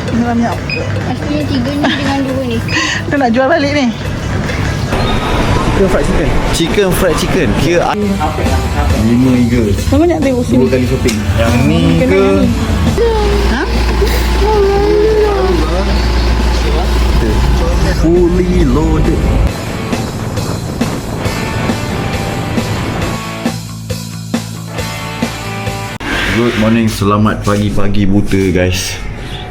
Dalamnya apa? Pastinya 3 ni dengan 2 ni. Kita nak jual balik ni. Chicken fried chicken. Chicken fried chicken. Kira 5 iga. Banyak tengok 2 sini. kali shopping. Yang ni ke? Ha? Fully loaded. Good morning, selamat pagi-pagi buta guys.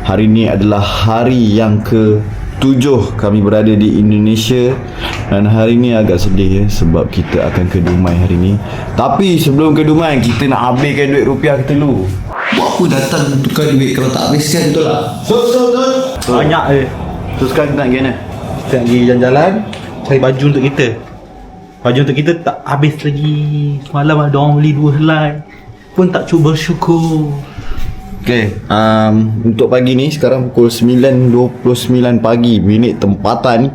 Hari ni adalah hari yang ke-7 kami berada di Indonesia. Dan hari ni agak sedih ya, sebab kita akan ke Dumai hari ni. Tapi sebelum ke Dumai, kita nak habiskan duit rupiah kita dulu. Buat apa datang tukar duit kalau tak habiskan, betul tak? Betul. Banyak So sekarang kita nak pergi mana? Kita nak pergi jalan-jalan, cari baju untuk kita. Baju untuk kita tak habis lagi. Semalam ada orang beli 2 helai. Pun tak cuba bersyukur. Okay, untuk pagi ni sekarang pukul 9.29 pagi minit tempatan.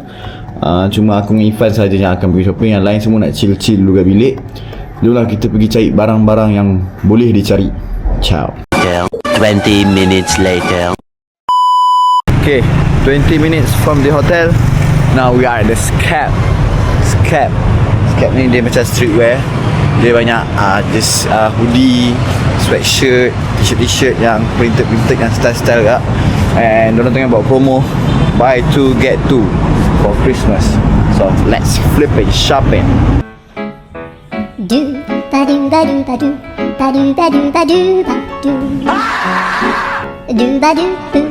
Cuma aku dengan Ifan saja yang akan pergi shopping. Yang lain semua nak chill-chill dulu kat bilik. Jomlah kita pergi cari barang-barang yang boleh dicari. Ciao. 20 minutes later. Okay, 20 minutes from the hotel. Now we are at the Skep ni dia macam streetwear. Dia banyak just hoodie, sweatshirt, t-shirt yang printed yang style-style kak. And diorang tengah buat promo buy 2 get 2 for Christmas. So let's flip it shopping. Do ba do ba do ba do ba do ba do ba do ba do do ba do boo.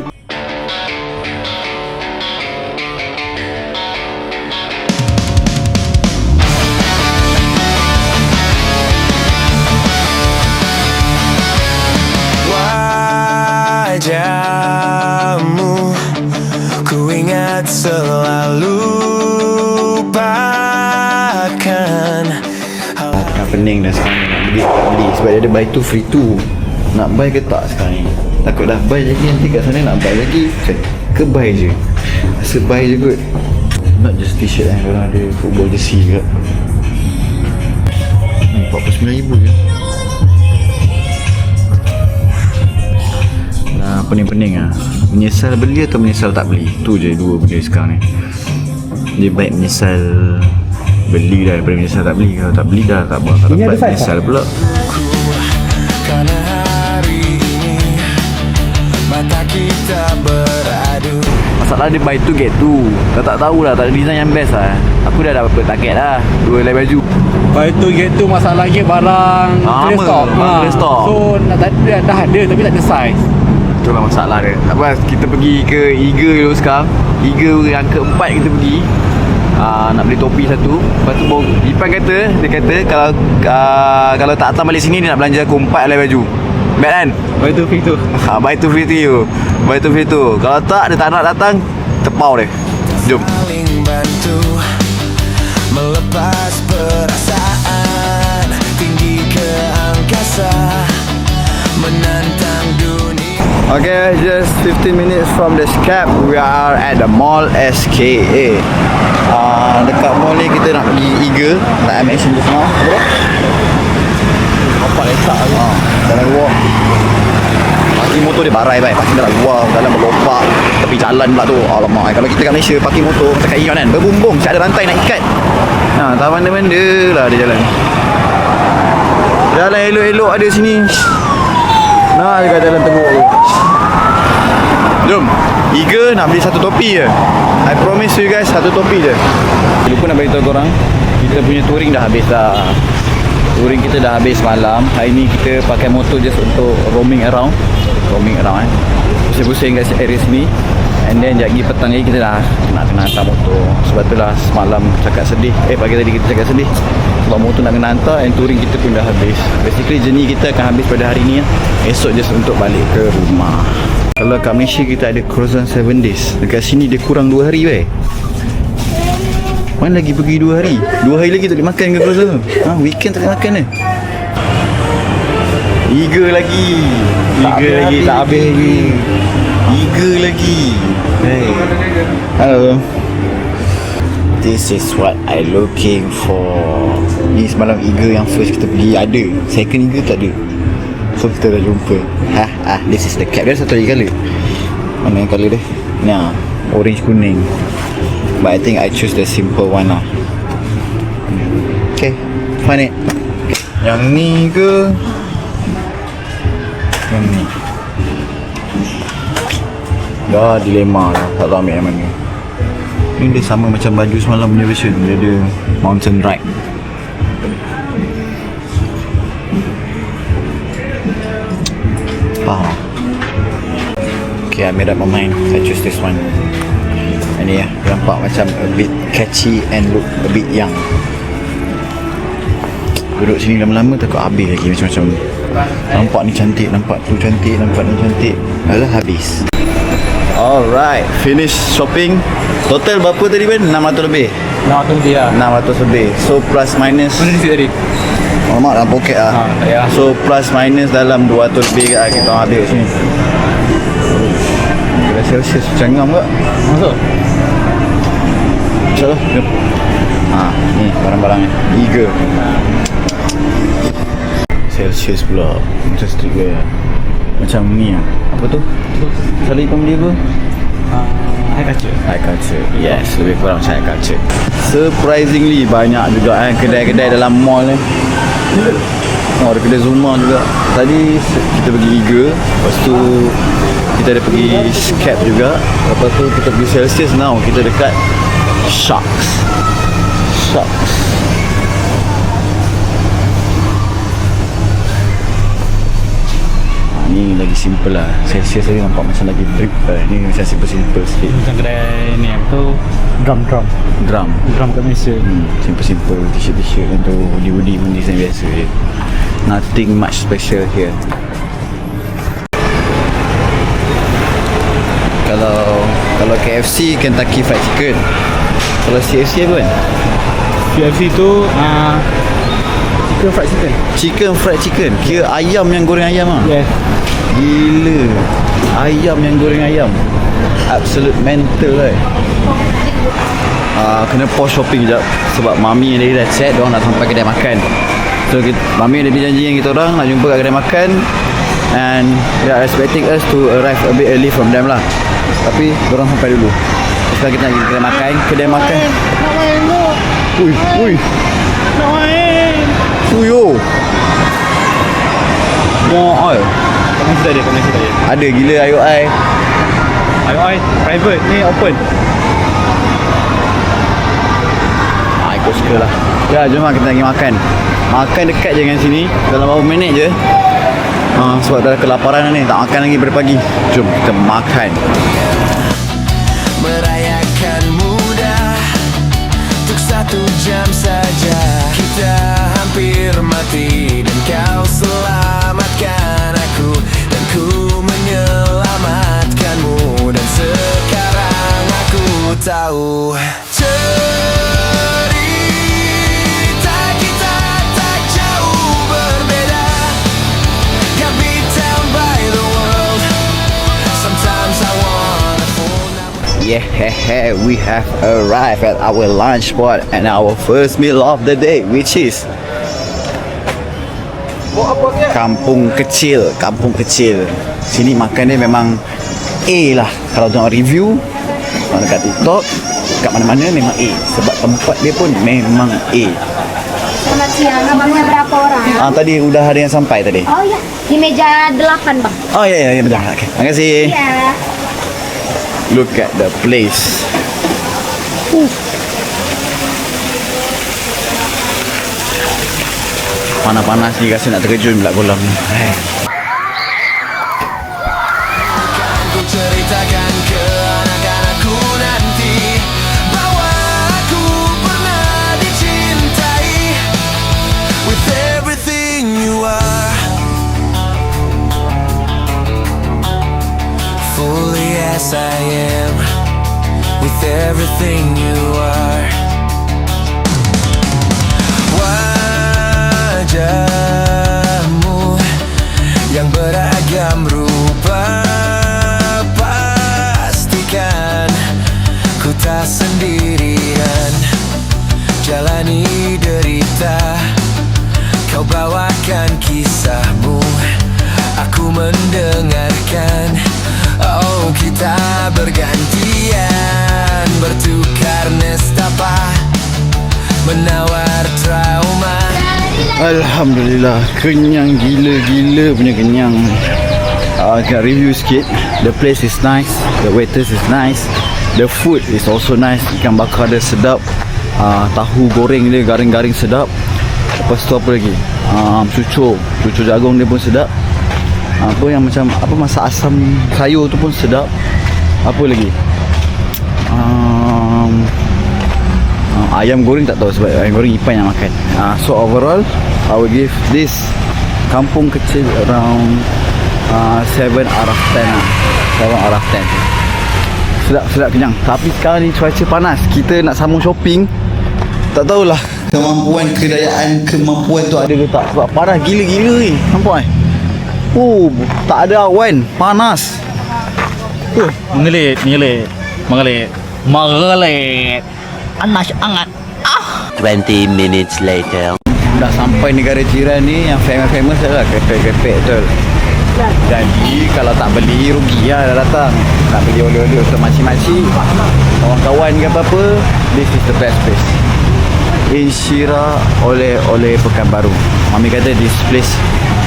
Wajahmu ku ingat selalu bahkan Tengah pening dah sekarang ni, nak beli tak beli sebab dia ada buy 2 free 2. Nak buy ke tak sekarang ni? Takut dah buy lagi, nanti kat sana nak buy lagi ke buy je. Rasa buy je kot. Not just t-shirt korang ada football jersey juga. RM49,000 je. Nah, pening-pening lah. Menyesal beli atau menyesal tak beli? Tu je dua benda sekarang ni. Dia baik menyesal beli dah daripada menyesal tak beli. Kalau tak beli dah tak dapat menyesal pula. karena hari ini mata kita beradu. Masalah dia buy 2 get 2. Kau tak tahulah, tak ada design yang best lah. Aku dah dapat target lah 2 helai baju. Buy 2 get 2 masalahnya barang clear stock. Clear stock. So dah ada tapi tak ada size. Itulah masalah dia. Tak apa, kita pergi ke Iga dulu sekarang. Iga yang keempat kita pergi. Nak beli topi satu. Lepas tu Ipan kata, dia kata kalau tak datang balik sini dia nak belanja aku 4 helai baju. Bad kan? Buy 2 free 2. Buy 2 free 2. Buy 2 free 2. Kalau tak, dia tak nak datang, tepau dia. Jom. Saling bantu melepas perasaan tinggi ke angkasa menantang dunia. Okay, just 15 minutes from the Skep, we are at the Mall SKA. Dekat mall ni kita nak pergi Iga, nak I mention just now. Apa? Bapak letak lagi. Dalam luar. Parking motor dia barai baik, parking dalam luar, dalam berlompak tepi jalan pula tu. Alamak, kalau kita kat Malaysia parking motor macam kat Ion kan, berbumbung, macam ada rantai nak ikat. Tak mana-mana lah dia jalan. Jalan elok-elok ada sini. Nah, dekat jalan teruk tu. Jom, Iga nak beli satu topi je. I promise you guys, satu topi je. Lupa nak beritahu korang, kita punya touring dah habis dah. Touring kita dah habis malam. Hari ni kita pakai motor just untuk roaming around pusing-pusing kat area sini. And then sekejap lagi petang lagi kita dah nak kena hantar motor. Sebab tu lah semalam cakap sedih. Pagi tadi kita cakap sedih sebab motor nak kena hantar and touring kita pun dah habis. Basically journey kita akan habis pada hari ni. Esok just untuk balik ke rumah. Kalau kat Malaysia kita ada croissant 7 days. Dekat sini dia kurang 2 hari weh. Mana lagi pergi 2 hari? 2 hari lagi tak boleh makan ke croissant? Weekend tak boleh makan ke? Iga lagi. Tak habis lagi. Iga lagi. Hey. Hello. This is what I looking for. Ni semalam Iga yang first kita pergi ada. Second Iga tak ada. So kita dah jumpa. This is the cap. Dia satu lagi colour. Mana yang colour dia? Ni orange kuning. But I think I choose the simple one lah. Okay, fine it. Yang ni ke? Yang ni. Dah dilema lah, tak tahu ambil yang mana. Ni dia sama macam baju semalam punya version. Dia ada mountain ride. Faham? Okay, I made up my mind. I choose this one. Ini ya, nampak macam a bit catchy and look a bit young. Duduk sini lama-lama takut habis lagi macam-macam. Nampak ni cantik, nampak tu cantik, nampak ni cantik. Alah, habis. Alright, finish shopping. Total berapa tadi Ben? 600 lebih? 600 lebih lah. 600 lebih. So plus minus. Mana receipt tadi? Alamak, dalam poket lah. Ya. So plus minus dalam 200 lebih kat kita orang habis sini. Kira Celsius cangam ke? Masuk? InsyaAllah. Jom. Ni barang-barang ni. Eager. Celsius pula. Macam streetwear. Macam ni lah. Apa tu? Salih kau beli apa? High culture. High culture. Yes, lebih kurang macam high culture. Surprisingly banyak juga kedai-kedai dalam mall ni. Ada kedai Zuma juga. Tadi kita pergi Eager. Lepas tu kita ada pergi Scap juga. Lepas tu kita pergi Celsius. Now kita dekat Sharks. Ni lagi simple lah. Celsius tadi nampak macam lagi drip lah. Ni macam simple-simple sikit. Macam kedai ni apa tu? Drum kat Malaysia. Simple-simple t-shirt dan tu hoodie pun design biasa je. Nothing much special here. Kalau KFC, Kentucky Fried Chicken. Kalau CFC apa kan? KFC tu Chicken fried chicken. Kira ayam yang goreng ayam lah. Yes. Gila. Ayam yang goreng ayam. Absolute mental right. Kena pause shopping sekejap. Sebab mami yang dah chat, diorang nak sampai kedai makan. So mami ada janji dengan kita orang nak jumpa kat kedai makan. And they are expecting us to arrive a bit early from them lah. Tapi diorang sampai dulu. Sekarang kita nak pergi kedai makan. Kedai makan. Nak main tu. Ui. Nak main. Fuyo. Mau oil. Kat Malaysia tadi. Ada gila IOI. IOI private ni open. Ikut suka lah. Ya, jom lah kita pergi makan. Makan dekat je dengan sini. Dalam berapa minit je. Sebab dah kelaparan ni. Tak makan lagi daripada pagi. Jom kita makan. Merayakan mudah untuk 1 jam saja. Kita hampir mati dan kau selamatkan aku, dan ku menyelamatkanmu. Dan sekarang aku tahu cerita kita tak jauh berbeda. Can't be told by the world. Sometimes I wanna fall down. Yeah, we have arrived at our lunch spot and our first meal of the day, which is Kampung Kecil. Sini makan dia memang A lah. Kalau tengok review dekat TikTok, kat mana-mana memang A. Sebab tempat dia pun memang A. Selamat siang. Abangnya berapa orang? Tadi udah ada yang sampai tadi. Oh ya, di meja 8 bang. Oh ya betul. Okay. Terima kasih. Ya. Look at the place. Panas-panas ni rasa nak terjun pula kolam ni. Ku ceritakan ke anak-anakku nanti bahwa aku pernah dicintai with everything you are, fully as I am, with everything you are. Wajahmu yang beragam rupa, pastikan ku tak sendirian jalani derita. Kau bawakan kisahmu, aku mendengarkan. Oh, kita Alhamdulillah, kenyang gila-gila punya kenyang. Nak review sikit. The place is nice, the waiters is nice, the food is also nice. Ikan bakar dia sedap, tahu goreng dia garing-garing sedap. Lepas tu apa lagi? Cucur jagung dia pun sedap. Apa yang macam apa masak asam sayur tu pun sedap. Apa lagi? Ayam goreng tak tahu sebab ayam goreng Ipan yang makan. So overall I will give this kampung kecil around 7 out of 10 lah. 7 out of 10. Sedap kenyang. Tapi sekarang ni cuaca panas. Kita nak sambung shopping, tak tahulah kemampuan tu ada ke tak. Sebab panas gila-gila ni. Nampak tak ada awan. Panas. Mengelit. Panas sangat. 20 minutes later. Dah sampai negara jiran ni yang famous adalah krepek-krepek tu. Jadi kalau tak beli rugi lah dah datang. Nak beli oleh-oleh untuk makcik-makcik, orang kawan ke apa-apa, this is the best place. Insyira oleh-oleh Pekanbaru. Mami kata this place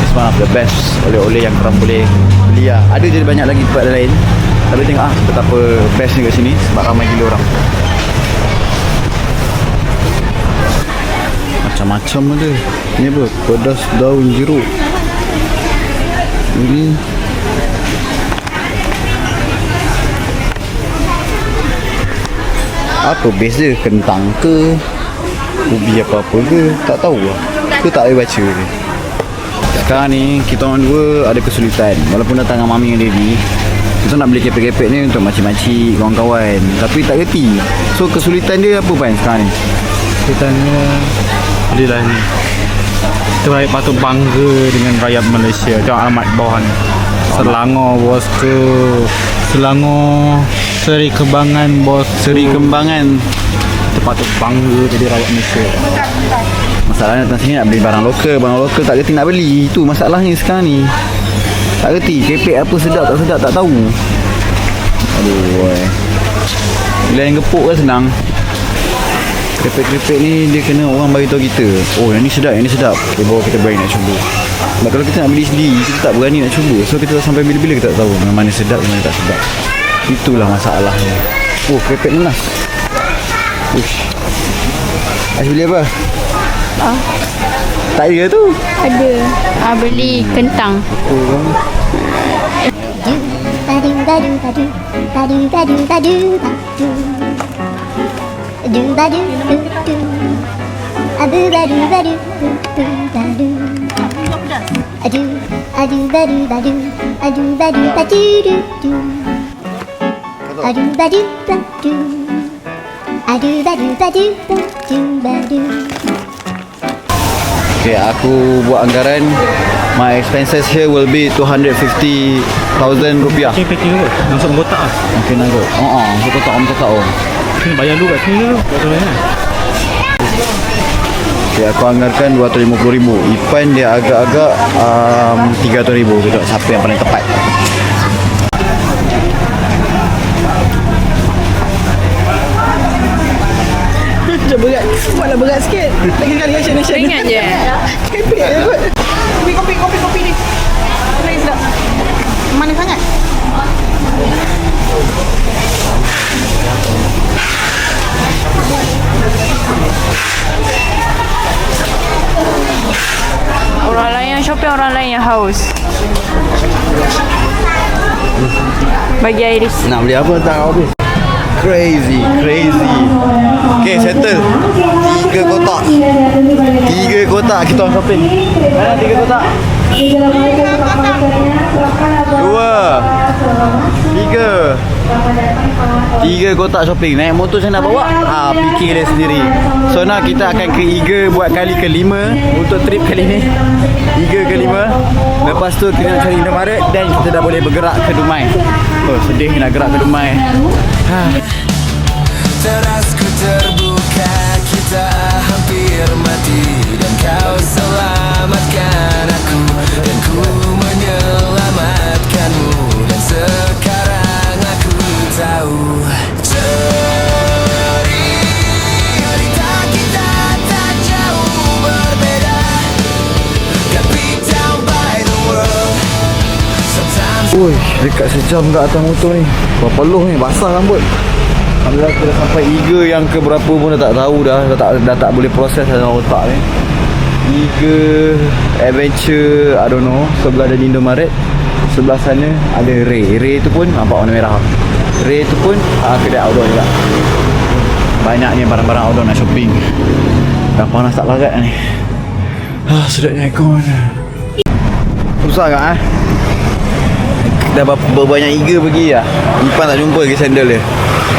is one of the best oleh-oleh yang korang boleh beli lah. Ada je banyak lagi tempat lain, tapi tengok betapa bestnya kat sini sebab ramai gila orang. Macam-macam ada. Ni apa? Pedas daun jeruk. Ini apa base dia? Kentang ke? Ubi apa-apa ke? Tak tahu lah. Aku tak boleh baca dia. Sekarang ni kita orang dua ada kesulitan. Walaupun datang dengan mami dan daddy, kita nak beli kepek-kepek ni untuk makcik-makcik, kawan-kawan, tapi tak reti. So kesulitan dia apa Pan sekarang ni? Kesulitannya adalah ni, kita patut bangga dengan rakyat Malaysia. Tengok alamat bawah ni, Selangor bos tu. Selangor Seri Kembangan bos. Seri Kembangan. Kita patut bangga jadi rakyat Malaysia. Masalahnya datang sini nak beli barang lokal tak reti nak beli. Itu masalahnya sekarang ni. Tak reti kepek apa sedap tak sedap tak tahu. Aduh. Bila yang gepuk kan senang. Krepek-krepek ni dia kena orang bagi tahu kita, oh yang ni sedap, okay, baru kita berani nak cuba. Sebab kalau kita nak beli sendiri, kita tak berani nak cuba. So kita sampai bila-bila kita tak tahu yang mana sedap, yang mana tak sedap. Itulah masalahnya. Oh, krepek lunas. Uish. Ais beli apa? Tak ada tu? Ada. Beli kentang. Okay, aku buat anggaran. My expenses here will be 250,000 rupiah. Okay, packing kot. Langsung kotak lah. Okay, nak kot. Masuk kotak. Kena bayar dulu kat sini dulu. Okay, aku anggarkan 250,000. Ipan dia agak-agak 300,000. Kita tengok siapa yang paling tepat. Berat. Buatlah berat sikit. Lagi kali action. Ringan je. Kepek je kot. Kopi ni. Lagi sedap. Manis sangat. Orang lain yang shopping, orang lain yang haus. Bagi Iris. Nak beli apa tak habis. Crazy. Okay, settle. 3 kotak kita orang shopping. Mana 3 kotak? 3 kotak shopping. Naik motor saya nak bawa, fikir dia sendiri. So now kita akan ke Iga buat kali ke-5 untuk trip kali ni. 3 ke 5. Lepas tu kita nak cari Indomaret dan kita dah boleh bergerak ke Dumai. Oh, sedih nak gerak ke Dumai. Terasku terbuka, kita hampir mati, dan kau selamatkan aku, dan ku menyelamatkanmu, dan sekarang aku tahu cerita kita tak jauh berbeda. Ui, dekat sejam kat atas motor ni. Berapa loh ni, basah rambut. Alhamdulillah kita dah sampai Iga yang ke berapa pun dah tak tahu dah. Dah tak boleh proses dalam otak ni. Iga Adventure, I don't know. Sebelah ada Indomaret. Sebelah sana ada Ray. Ray tu pun nampak warna merah. Ray tu pun kedai outdoor juga. Banyaknya barang-barang outdoor nak shopping. Dah panas tak larat ni. Sedapnya aircon. Susah tak Dah berbanyak Iga pergi lah. Ipan tak jumpa ke sandal dia.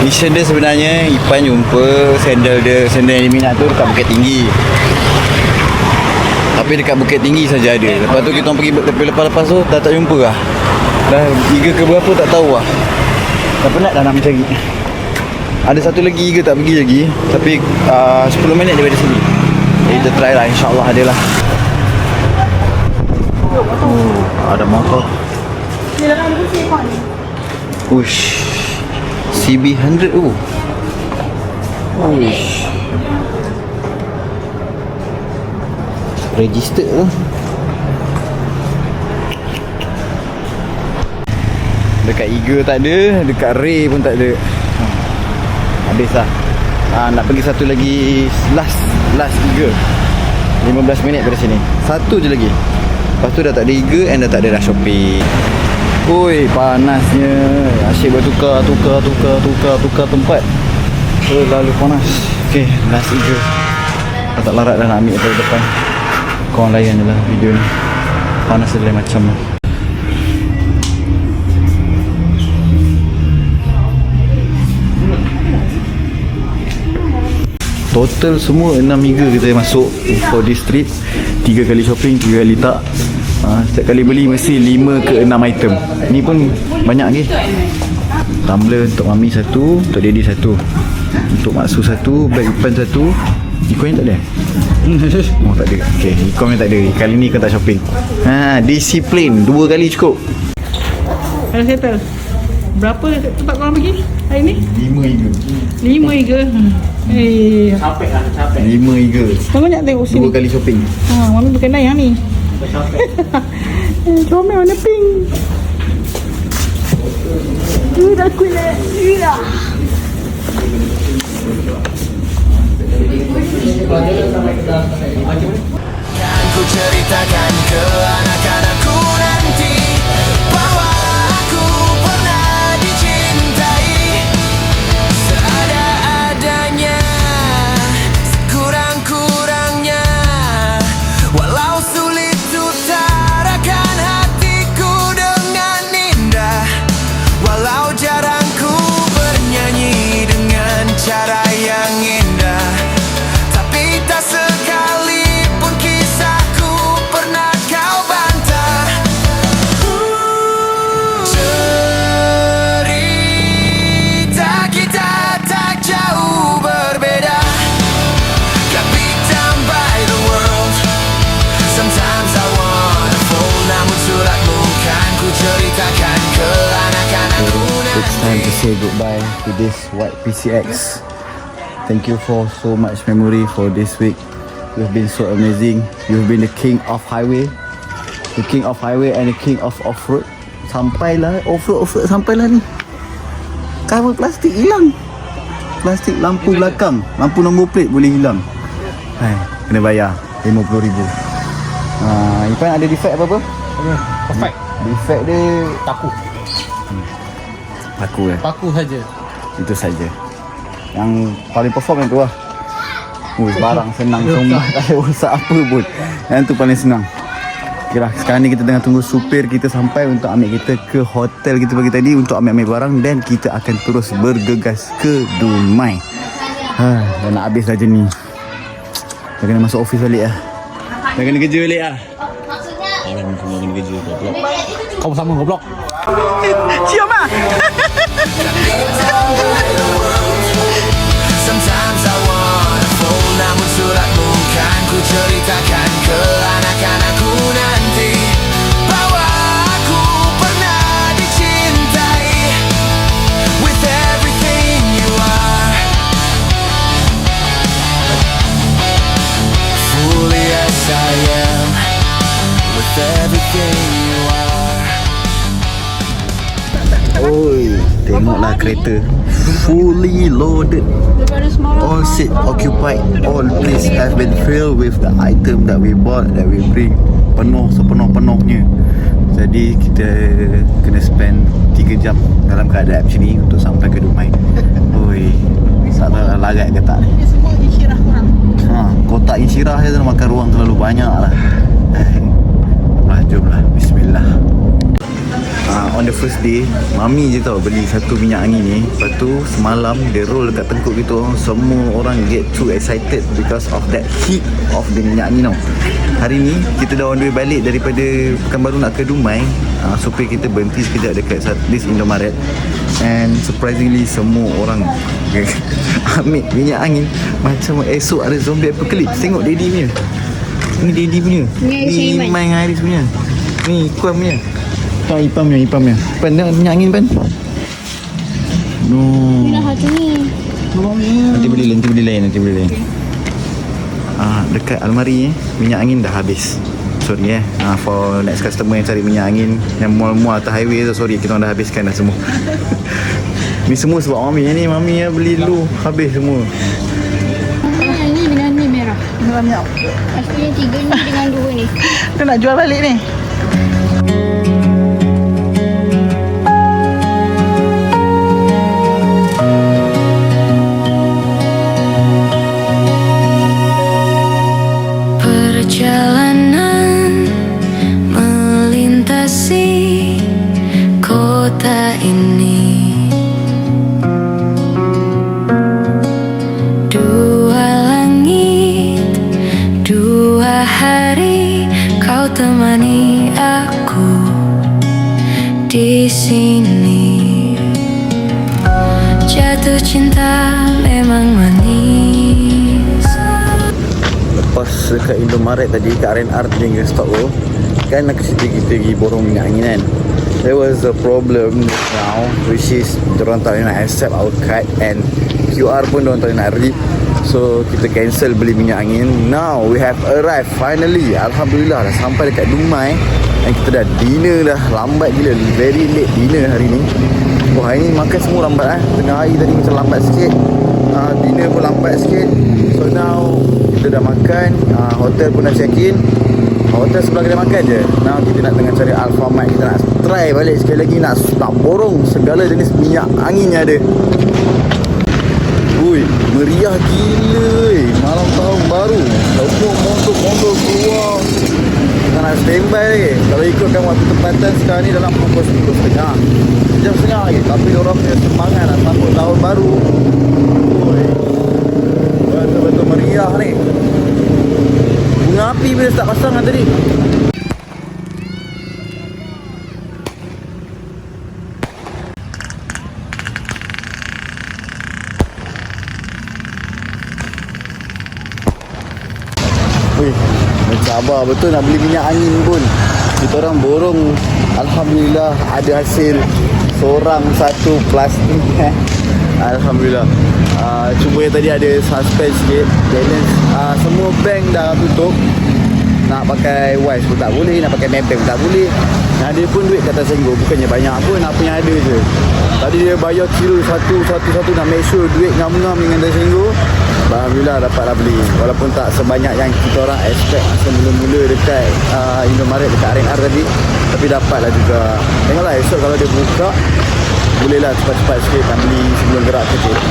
Mission dia sebenarnya Ipan jumpa sandal dia. Sandal yang dia minat tu dekat Bukit Tinggi. Tapi dekat Bukit Tinggi saja ada. Lepas tu kita orang pergi lepas-lepas tu dah tak jumpa lah. Dah Iga ke berapa tak tahu lah. Dah penat dah nak mencari. Ada satu lagi Iga tak pergi lagi. Tapi 10 minit daripada sini. Kita try lah, insyaAllah ada lah. Ada motor. Ush, CB100 tu. Ush, register tu. Dekat Iga tak ada, dekat Ray pun tak ada. Habis lah. Nak pergi satu lagi. Last Iga 15 minit dari sini. Satu je lagi. Lepas tu dah tak ada Iga and dah tak ada dah shopping. Oi, panasnya. Asyik bertukar tempat. Terlalu panas. Okay, last Iga. Dah tak larat dah nak ambil dari depan. Korang layan je lah video ni. Panas dia lain macam lah. Total semua 6 Iga kita masuk for this trip. 3 kali shopping, 3 kali tak. Setiap kali beli mesti 5 ke 6 item. Ni pun banyak lagi. Tumbler untuk mami satu, untuk daddy satu, untuk maksu satu, bag Ipan satu. Ikon yang tak ada? Oh tak ada. Okay, ikon yang tak ada. Kali ni kau tak shopping. Disiplin. 2 kali cukup. Dah settle. Berapa tempat korang pergi hari ni? 5 Iga. 5 Iga. Capek. 5 Iga. Tengok nak tengok sini. 2 kali shopping. Mami berkenai yang ni. Comel warna pink. Dah kulit. Dah. Ku ceritakan ke anak-anakku nanti bahwa aku pernah dicintai seada-adanya, sekurang-kurangnya. Walau sulit utarakan hatiku dengan indah, walau jarang ku bernyanyi dengan cara yang indah, tapi tak sekalipun kisahku pernah kau bantah. Cerita kita tak jauh berbeda, got beat down by the world. Sometimes I wanna fold, namun suratmu kan ku ceritakan ke anak-anakku nanti. It's time to say goodbye to this white PCX. Thank you for so much memory for this week. You've been so amazing. You've been the king of highway, the king of highway and the king of off-road. Sampailah off-road sampailah ni. Cover plastik hilang. Plastik lampu belakang, lampu nombor plate boleh hilang. Hai, kena bayar RM50,000. Ipan ada defect apa-apa? Perfect. Defect dia Paku. paku eh. Paku saja. Itu saja. Yang paling perform yang tu lah. Barang senang semua. Tak ada urusan apa pun. Yang tu paling senang. Okay lah, sekarang ni kita tengah tunggu supir kita sampai untuk ambil kita ke hotel kita pagi tadi untuk ambil barang, dan kita akan terus bergegas ke Dumai. Dah nak habis dah ni. Dah kena masuk office balik lah. Dah kena kerja balik lah. Maksudnya? Dah kena kerja goblok. Kau bersama goblok. Cium lah. Sometimes I wanna fold, namun suratmu kan ku ceritakan ke anak-anakku nanti bahwa aku pernah dicintai with everything you are, fully as I am, with everything you are. Oi, tengoklah kereta fully loaded. Daripada semalam. All seat occupied. All place has been filled with the item that we bought, that we bring. Penuh sepenuh-penuhnya. Jadi kita kena spend 3 jam dalam keadaan macam ni untuk sampai ke Dumai. Oi, tak tahu larat ke tak ni. Ini semua insyirah korang. Kotak insyirah je tu makan ruang terlalu banyak lah. Jomlah, bismillah. On the first day, Mami je tau beli satu minyak angin ni. Lepas tu semalam dia roll dekat tengkuk gitu. Semua orang get too excited because of that heat of the minyak angin tau. Hari ni kita dah on the way balik daripada Pekanbaru nak ke Dumai. Supaya kita berhenti sekejap dekat this Indomaret. And surprisingly semua orang ambil minyak angin macam esok ada zombie apocalypse. Tengok Daddy punya. Ni Daddy punya. Ni Iman dengan Haris punya. Ni Kuam punya. Tak, Ipam punya. Ipan tengok minyak angin, Pan. No. Inilah hati ni. Nanti beli lain. Dekat almari minyak angin dah habis. Sorry for next customer yang cari minyak angin yang mual-mual atas highway tu, sorry, kita orang dah habiskan dah semua. Ni semua sebab Mami yang beli dulu, habis semua. Ini dengan ni merah. Dalam minyak. Pastinya 3 ni dengan 2 ni. Kita nak jual balik ni. Perjalanan melintasi kota ini, 2 langit, 2 hari, kau temani aku di sini. Jatuh cinta memang manis. Lepas dekat Indomaret tadi, kat R&R dia dengan stok tu, kan nak cerita kita pergi borong minyak angin kan. There was a problem now, which is diorang tak nak accept our card and QR pun diorang tak nak read. So kita cancel beli minyak angin. Now we have arrived finally. Alhamdulillah dah sampai dekat Dumai. Dan kita dah dinner dah. Lambat gila, very late dinner hari ni. Wah, hari ni makan semua lambat Tengah hari tadi macam lambat sikit. Dinner pun lambat sikit. So now kita dah makan, hotel pun dah check in. Hotel sebelah kedai makan je. Now kita nak tengah cari Alfamart. Kita nak try balik sekali lagi, nak borong segala jenis minyak angin yang ada. Ui, meriah gila malam tahun baru. Semua motor keluar. Kita nak standby lagi. Kalau ikutkan waktu tempatan sekarang ni dalam pukul 10.30, jam setengah lagi. Tapi diorang punya semangat nak sambut tahun baru. Ui, betul-betul meriah ni. Bunga api bila start pasang kan tadi. Wih, mencabar betul nak beli minyak angin pun. Kita orang borong, alhamdulillah ada hasil. Seorang satu plastik. Alhamdulillah. Cuma yang tadi ada suspend sikit. Balance. Semua bank dah tutup. Nak pakai Wise pun tak boleh, nak pakai Maybank pun tak boleh. Yang ada pun duit kata Senggo, bukannya banyak pun, apa yang ada je. Tadi dia bayar kilo satu nak make sure duit ngam-ngam dengan Data Senggo. Alhamdulillah dapatlah beli. Walaupun tak sebanyak yang kita orang expect masa mula-mula dekat Indomaret, dekat R&R tadi, tapi dapatlah juga. Tengoklah esok kalau dia buka, bolehlah cepat-cepat sikit dan beli sebelum gerak ke JP.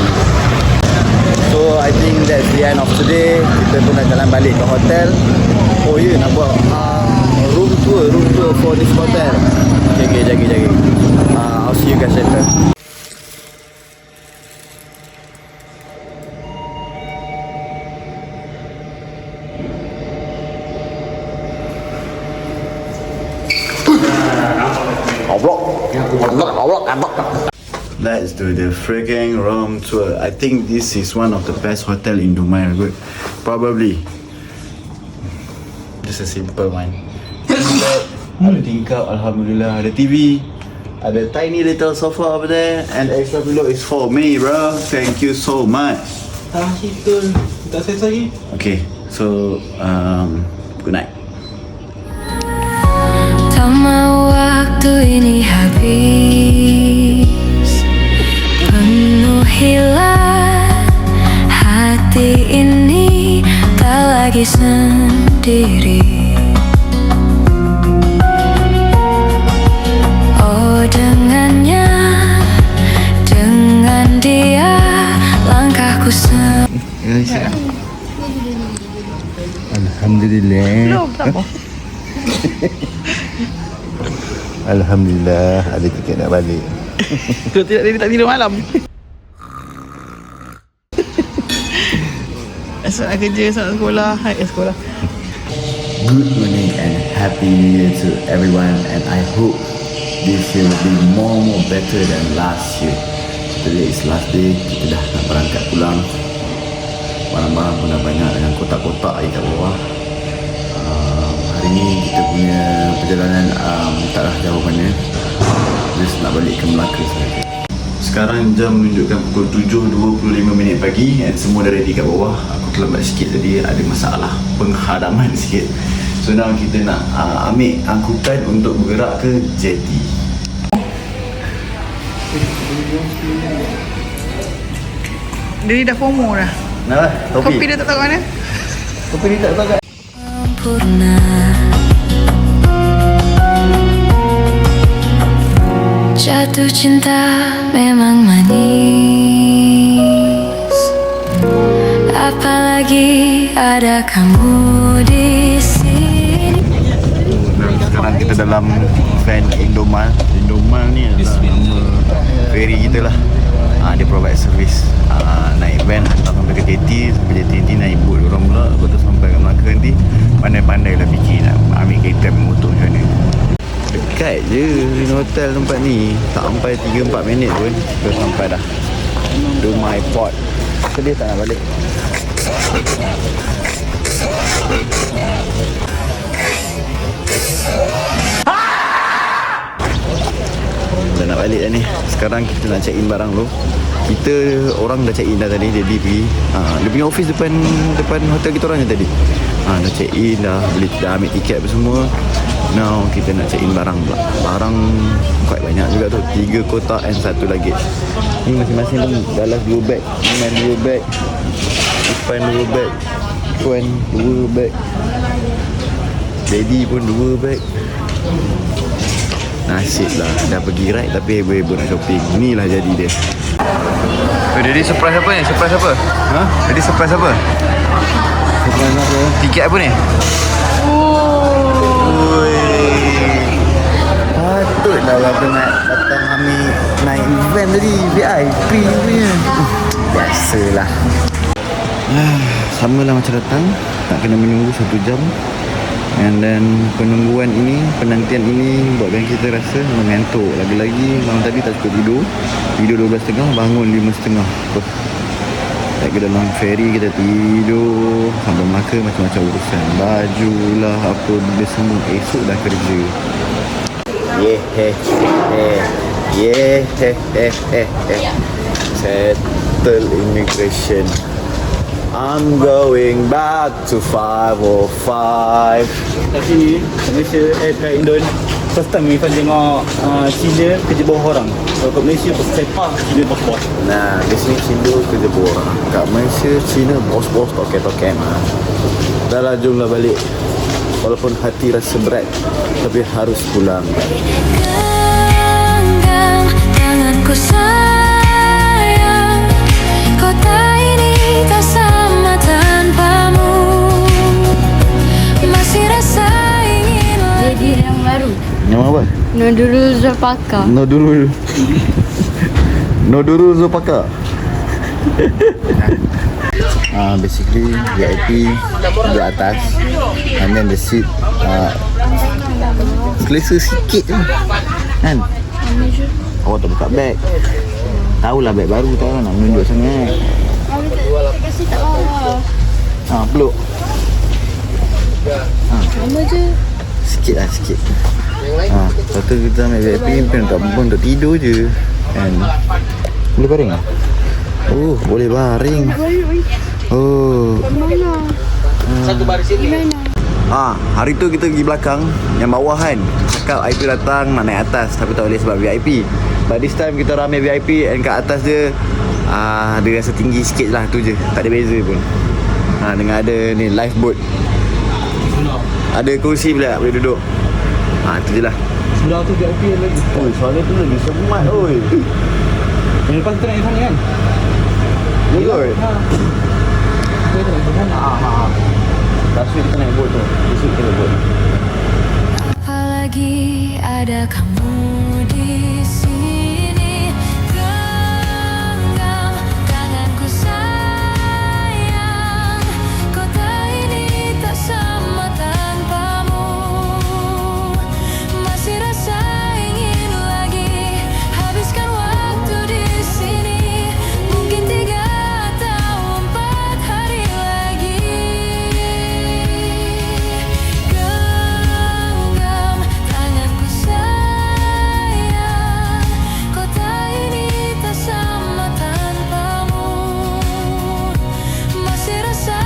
So I think that's the end of today. Kita pun nak jalan balik ke hotel. Oh ya, nak buat room tour for this hotel. Okay, jaga. I'll see you guys later. Let's do the freaking room tour. I think this is one of the best hotel in Dumai. Probably. Just a simple one. Ada tingkap, alhamdulillah. Ada TV. Ada tiny little sofa over there. And the extra pillow is for me, bro. Thank you so much. Tak set lagi. Okay, so good night. Tak mau waktu ini habis. Alhamdulillah. Belum, tak apa. Alhamdulillah ada tiket nak balik. Kalau tidak dia tak tidur malam. Esok nak kerja, esok nak sekolah. Hai ke sekolah. Good morning and happy new year to everyone, and I hope this year will be more better than last year. Today is last day, kita dah nak berangkat pulang. Barang-barang pun dah banyak dengan kotak-kotak air kat bawah. Hari ni kita punya perjalanan taklah jauh mana, just nak balik ke Melaka sahaja. Sekarang jam menunjukkan pukul 7.25 pagi, and semua dah ready kat bawah. Aku terlambat sikit tadi, ada masalah penghadaman sikit. So now kita nak ambil angkutan untuk bergerak ke jeti. Dia ni dah FOMO dah. Nah, Kopi dia tak tahu mana. Kopi dia tak tahu kat. sempurna. Jatuh cinta memang manis, apalagi ada kamu di sini. Sekarang kita dalam van Indomal. Indomal ni adalah nama ferry kita lah. Dia provide service, naik van hantar sampai ke jeti, sampai jeti nanti naik boat orang pula, lepas tu sampai kat Melaka nanti pandai-pandai lah fikir nak ambil kereta motor macam mana. Dekat je hotel tempat ni, tak sampai 3-4 minit pun kita sampai dah Dumai Port. Sedih tak nak balik? Dah nak balik dah ni. Sekarang kita nak check in barang dulu. Kita orang dah check in dah tadi, jadi pergi dia punya office depan hotel kita orang je tadi. Dah check in dah, dah ambil tiket apa semua. Now kita nak check in barang pula. Barang quite banyak juga tu, 3 kotak and 1 luggage. Ni masing-masing pun dalam 2 bag. Iman 2 bag, Ipan 2 bag, Puan 2 bag, Daddy pun 2 bag. Nasib lah, dah pergi ride tapi heboh-heboh nak shopping. Inilah jadi dia. Jadi surprise apa ni? Surprise apa? Ha? Jadi surprise apa? Surprise apa? Tiket apa ni? Oi. Patutlah kita nak datang ambil naik event tadi, VIP punya. Biasalah. Sama lah macam datang, tak kena menunggu 1 jam. And then penungguan ini, penantian ini buatkan kita rasa mengantuk. Lagi-lagi malam tadi tak cukup tidur. Tidur 12.30, bangun 5.30. Tak ke dalam ferry kita tidur sampai Melaka, macam-macam urusan. Baju lah, apa benda semua. Esok dah kerja. Settle immigration. I'm going back to 505. Tapi Malaysia kat Indon, first time Irfan tengok Cina kerja bawah orang. Kalau kat Malaysia sepak Cina bos-bos. Nah, di sini Cina kerja bawah orang. Kat Malaysia Cina bos-bos toket-toket mah. Dah lah, jomlah balik. Walaupun hati rasa berat, tapi harus pulang. Genggam tanganku sayang, kota ini tak sama tanpamu. Masih rasa ingin Jadi yang baru. Nama apa? Nodulu Zapaka. Noduru Zopaka. Basically VIP duduk atas, and then the seat selesa sikit je kan. Awak tak buka beg. Tahulah beg baru, tak nak menunjuk sangat. Kasi tak lah. Peluk Sama je. sikit lah, sikit. Lepas tu kita ambil VIP untuk tidur je kan. Boleh baring tak? Oh, boleh baring. Oh. Hari tu kita pergi belakang, yang bawah kan. Cakap IP datang nak naik atas, tapi tak boleh sebab VIP. But this time kita ramai VIP, and kat atas dia dia rasa tinggi sikit lah, tu je. Tak ada beza pun. Dengan ada ni lifeboat. Ada kursi pula boleh duduk. Tu je lah. Sebelah tu VIP lagi. Oi, soalnya tu lagi semat oi. Yang lepas kita nak Irfan ni kan? Good. Last week kita naik boat tu. This week kita boat. Apalagi ada kamu di sini, genggam tanganku sayang. Kota ini tak sama tanpamu. Masih rasa ingin lagi habiskan waktu di sini. Mungkin 3 atau 4 hari lagi. Genggam tanganku sayang. Kota ini tak sama tanpamu. Masih rasa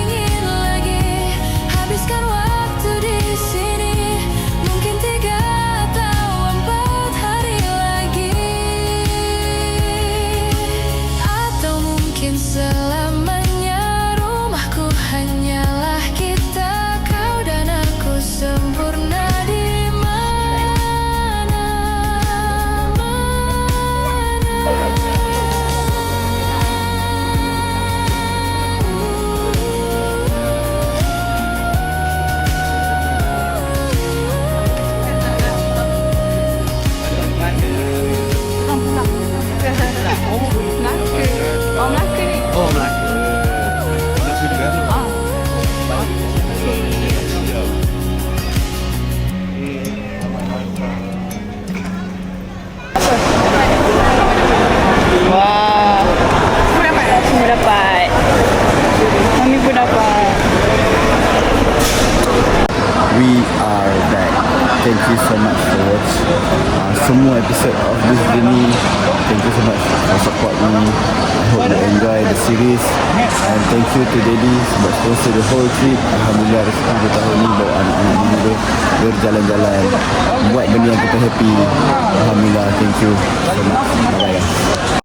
ingin lagi habiskan waktu di sini. Mungkin 3 atau 4 hari lagi. Atau mungkin selamanya. Rumahku hanyalah kita, kau dan aku sempurna di Oh, Melaka. Wah. Semua dapat. Mami pun dapat. We are back. Thank you so much for watch semua episode of this journey. Thank you so much for support me. I hope you enjoy the series. And thank you to Daddy sebab sponsor the whole trip. Alhamdulillah rezeki kita tahun ni bawa anak-anak muda berjalan-jalan, buat benda yang kita happy. Alhamdulillah, thank you so much. Bye-bye.